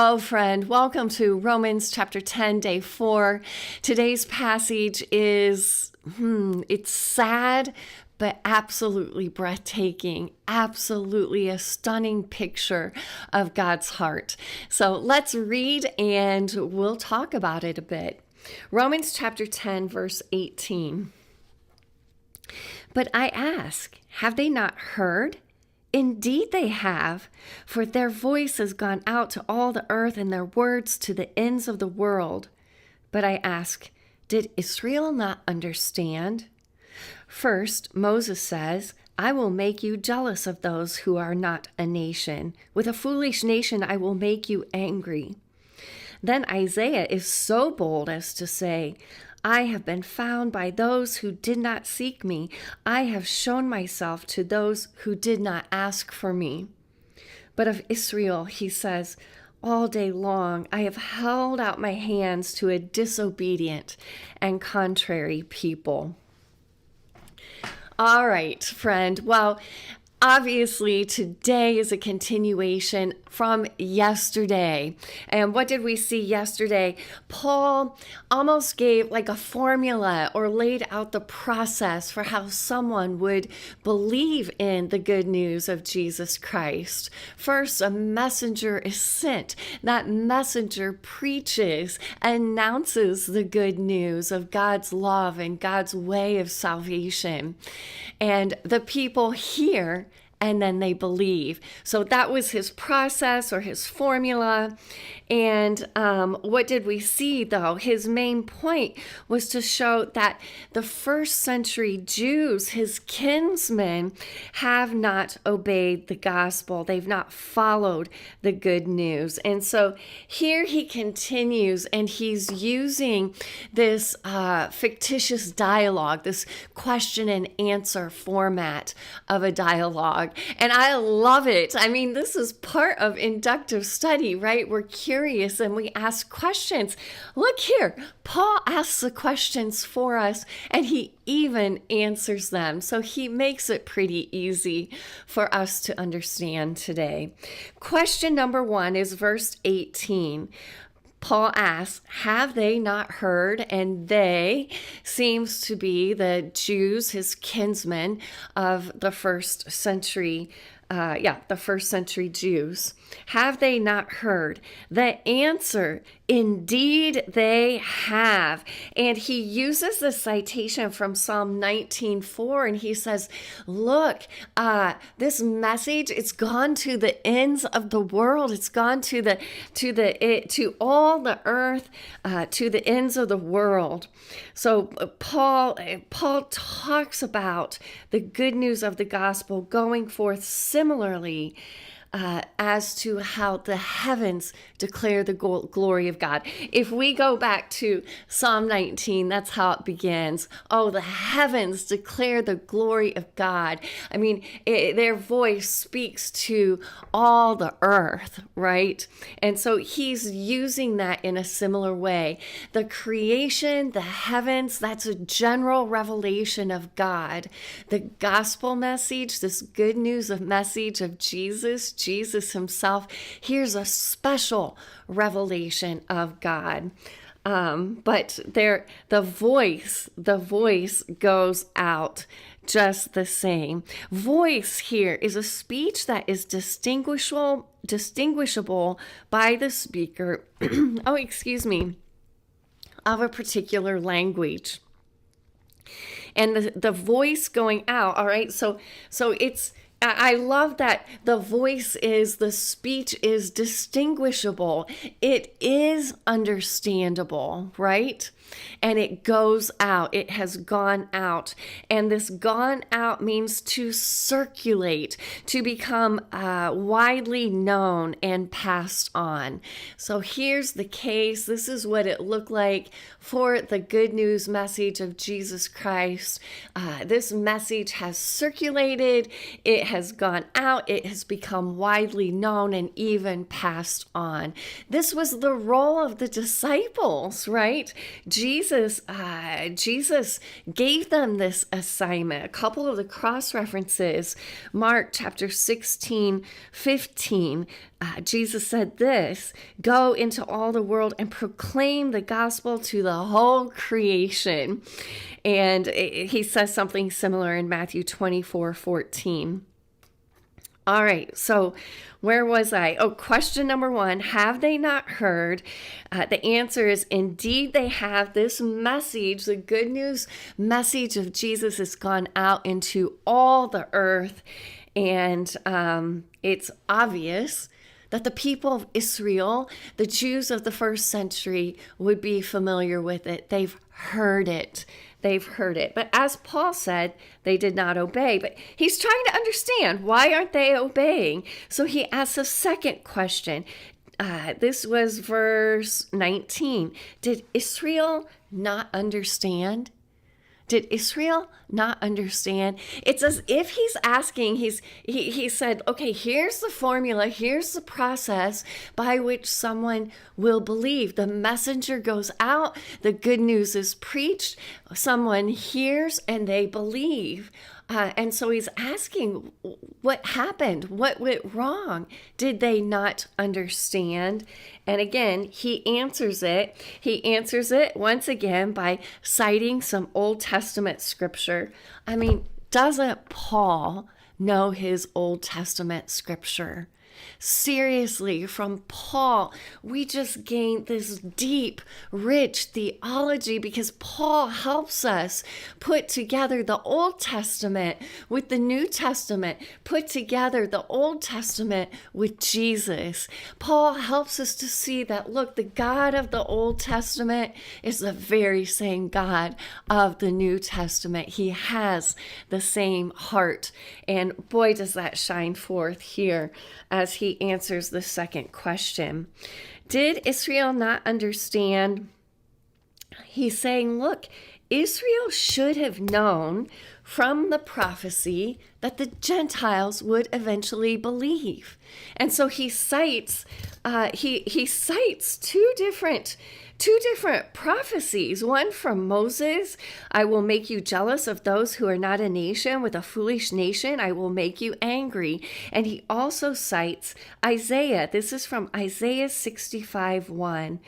Hello, friend. Welcome to Romans chapter 10, day 4. Today's passage is, it's sad, but absolutely breathtaking, absolutely a stunning picture of God's heart. So let's read and we'll talk about it a bit. Romans chapter 10, verse 18. But I ask, have they not heard? Indeed they have, for their voice has gone out to all the earth and their words to the ends of the world. But I ask, did Israel not understand? First, Moses says, I will make you jealous of those who are not a nation. With a foolish nation I will make you angry. Then Isaiah is so bold as to say, I have been found by those who did not seek me. I have shown myself to those who did not ask for me. But of Israel, he says, all day long I have held out my hands to a disobedient and contrary people. All right, friend. Well, obviously, today is a continuation from yesterday. And what did we see yesterday? Paul almost gave like a formula or laid out the process for how someone would believe in the good news of Jesus Christ. First, a messenger is sent. That messenger preaches, announces the good news of God's love and God's way of salvation. And the people hear, and then they believe. So that was his process or his formula. And what did we see, though? His main point was to show that the first century Jews, his kinsmen, have not obeyed the gospel. They've not followed the good news. And so here he continues, and he's using this fictitious dialogue, this question and answer format of a dialogue. And I love it. I mean, this is part of inductive study, right? We're curious and we ask questions. Look here, Paul asks the questions for us and he even answers them. So he makes it pretty easy for us to understand today. Question number 1 is verse 18. Paul asks, have they not heard? And they seems to be the Jews, his kinsmen of the first century the first century Jews. Have they not heard? The answer, indeed they have. And he uses the citation from Psalm 19:4, and he says, look, this message, it's gone to the ends of the world. It's gone to all the earth, to the ends of the world. So Paul talks about the good news of the gospel going forth similarly as to how the heavens declare the glory of God. If we go back to Psalm 19, that's how it begins. Oh, the heavens declare the glory of God. I mean, their voice speaks to all the earth, right? And so he's using that in a similar way. The creation, the heavens, that's a general revelation of God. The gospel message, this good news of message of Jesus himself, here's a special revelation of God. But the voice goes out just the same. Voice here is a speech that is distinguishable by the speaker, of a particular language. And the voice going out, all right, so it's, I love that the speech is distinguishable. It is understandable, right? And it goes out. It has gone out. And this gone out means to circulate, to become widely known and passed on. So here's the case. This is what it looked like for the good news message of Jesus Christ. This message has circulated. It has gone out. It has become widely known and even passed on. This was the role of the disciples, right? Jesus gave them this assignment. A couple of the cross references, Mark chapter 16:15. Jesus said this, go into all the world and proclaim the gospel to the whole creation. And he says something similar in Matthew 24:14. All right, so where was I? Oh, question number 1, have they not heard? The answer is indeed they have. This message, the good news message of Jesus, has gone out into all the earth. And it's obvious that the people of Israel, the Jews of the first century, would be familiar with it. They've heard it. They've heard it. But as Paul said, they did not obey. But he's trying to understand, why aren't they obeying? So he asks a second question. This was verse 19. Did Israel not understand? Did Israel not understand? It's as if he's asking, he said, okay, here's the formula, here's the process by which someone will believe. The messenger goes out, the good news is preached, someone hears and they believe. And so he's asking, what happened? What went wrong? Did they not understand? And again, he answers it. He answers it once again by citing some Old Testament scripture. I mean, doesn't Paul know his Old Testament scripture? Seriously, from Paul, we just gained this deep, rich theology because Paul helps us put together the Old Testament with the New Testament, put together the Old Testament with Jesus. Paul helps us to see that, look, the God of the Old Testament is the very same God of the New Testament. He has the same heart. And boy, does that shine forth here as he answers the second question. Did Israel not understand? He's saying, look, Israel should have known from the prophecy that the Gentiles would eventually believe. And so he cites he cites two different prophecies. One from Moses, I will make you jealous of those who are not a nation. With a foolish nation, I will make you angry. And he also cites Isaiah. This is from Isaiah 65:1.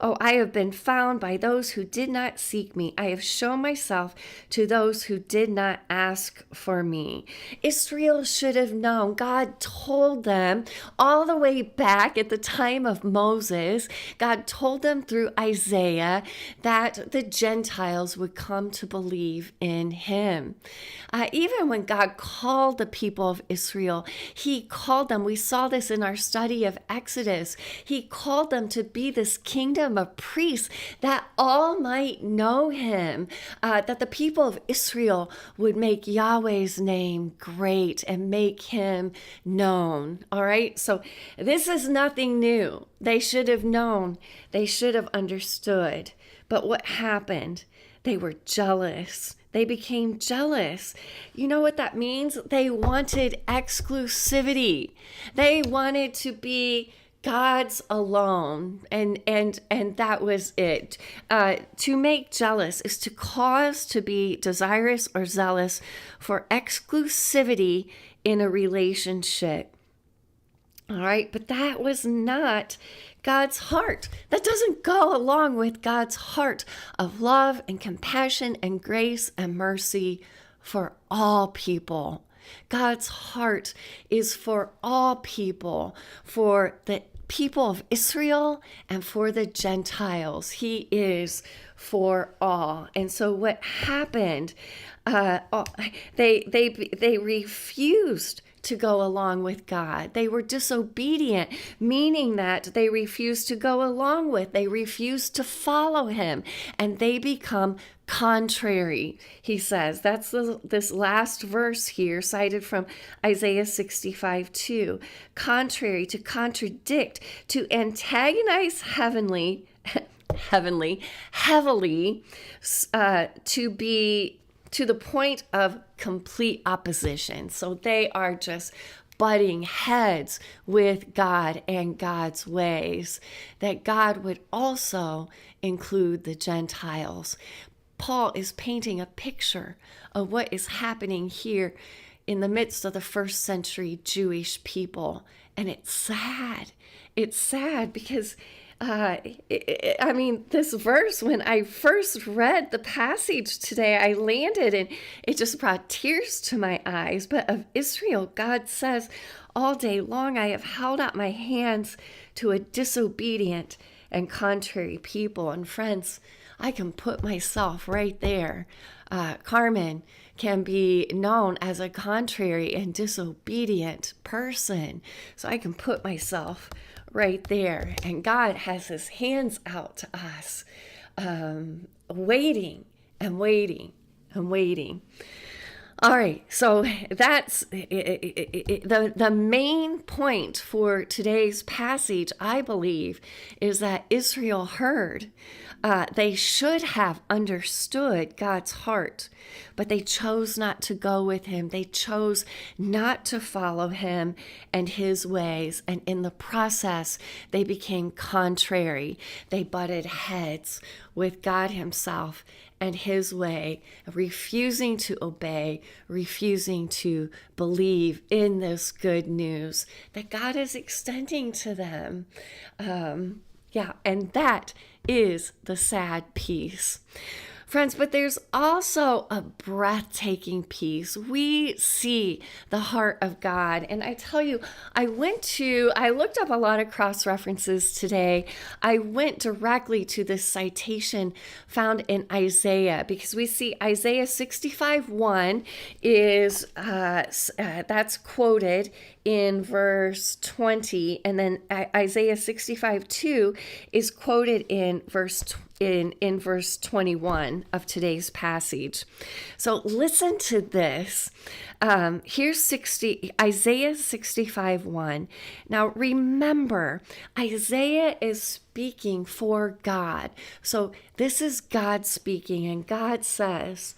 Oh, I have been found by those who did not seek me. I have shown myself to those who did not ask for me. Israel should have known. God told them all the way back at the time of Moses. God told them through Isaiah that the Gentiles would come to believe in him. Even when God called the people of Israel, he called them. We saw this in our study of Exodus. He called them to be this kingdom of priests that all might know him, that the people of Israel would make Yahweh's name great and make him known. All right, so this is nothing new. They should have known. They should have understood. But what happened? They were jealous. They became jealous. You know what that means? They wanted exclusivity. They wanted to be God's alone, and that was it. To make jealous is to cause to be desirous or zealous for exclusivity in a relationship. All right, but that was not God's heart. That doesn't go along with God's heart of love and compassion and grace and mercy for all people. God's heart is for all people, for the people of Israel and for the Gentiles. He is for all. And so what happened? They refused to go along with God. They were disobedient, meaning that they refused to go along with, they refused to follow him, and they become contrary, he says. That's this last verse here, cited from Isaiah 65:2. Contrary, to contradict, to antagonize heavily, to be to the point of complete opposition. So they are just butting heads with God and God's ways, that God would also include the Gentiles. Paul is painting a picture of what is happening here in the midst of the first century Jewish people. And it's sad. It's sad because, this verse, when I first read the passage today, I landed and it just brought tears to my eyes. But of Israel, God says, all day long I have held out my hands to a disobedient and contrary people. And friends, I can put myself right there. Carmen can be known as a contrary and disobedient person. So I can put myself right there. And God has his hands out to us, waiting and waiting and waiting. All right, so that's the main point for today's passage, I believe, is that Israel heard. They should have understood God's heart, but they chose not to go with him. They chose not to follow him and his ways. And in the process, they became contrary. They butted heads with God himself and his way, refusing to obey, refusing to believe in this good news that God is extending to them. And that is the sad piece. Friends, but there's also a breathtaking piece. We see the heart of God. And I tell you, I looked up a lot of cross references today. I went directly to this citation found in Isaiah, because we see Isaiah 65:1 is, that's quoted in verse 20, and then Isaiah 65:2 is quoted in verse 21 of today's passage. So listen to this. Here's Isaiah 65:1. Now remember, Isaiah is speaking for God. So this is God speaking, and God says,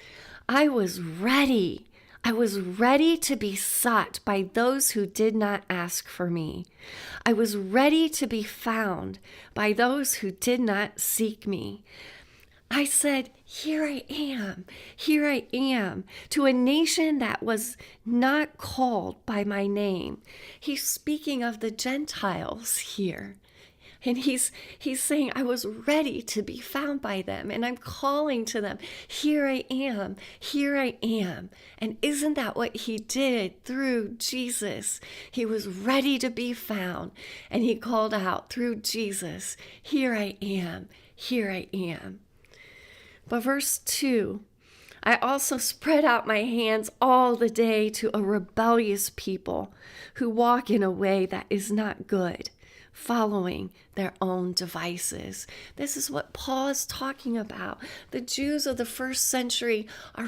I was ready to be sought by those who did not ask for me. I was ready to be found by those who did not seek me. I said, here I am, to a nation that was not called by my name. He's speaking of the Gentiles here. And he's saying, I was ready to be found by them, and I'm calling to them, here I am. And isn't that what he did through Jesus? He was ready to be found, and he called out through Jesus, here I am. But verse 2, I also spread out my hands all the day to a rebellious people who walk in a way that is not good, following their own devices. This is what Paul is talking about. The Jews of the first century are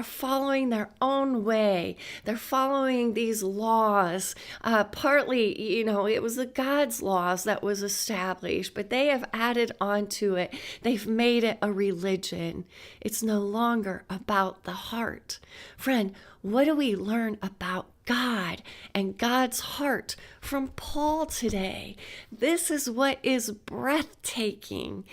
following their own way. They're following these laws. Partly, it was the God's laws that was established, but they have added on to it. They've made it a religion. It's no longer about the heart. Friend, what do we learn about God and God's heart from Paul today? This is what is breathtaking.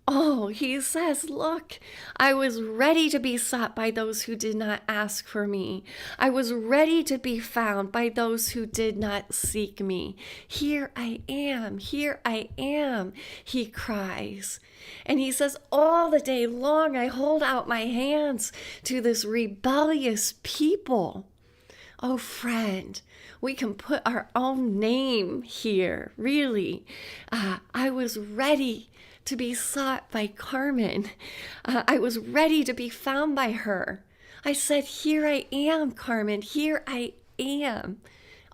Oh, he says, look, I was ready to be sought by those who did not ask for me. I was ready to be found by those who did not seek me. Here I am, he cries. And he says, all the day long I hold out my hands to this rebellious people. Oh, friend, we can put our own name here, really. I was ready to be sought by Carmen. I was ready to be found by her. I said, here I am, Carmen, here I am.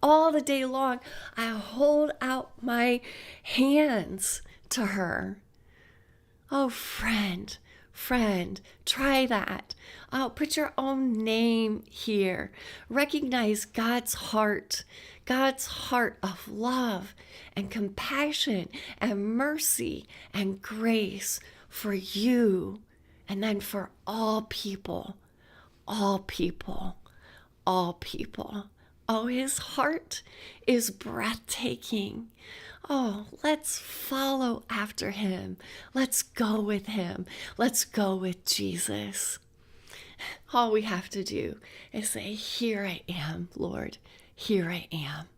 All the day long, I hold out my hands to her. Oh, friend, try that. Oh, put your own name here. Recognize God's heart of love and compassion and mercy and grace for you, and then for all people. Oh, his heart is breathtaking. Oh, let's follow after him. Let's go with him. Let's go with Jesus. All we have to do is say, "Here I am, Lord. Here I am."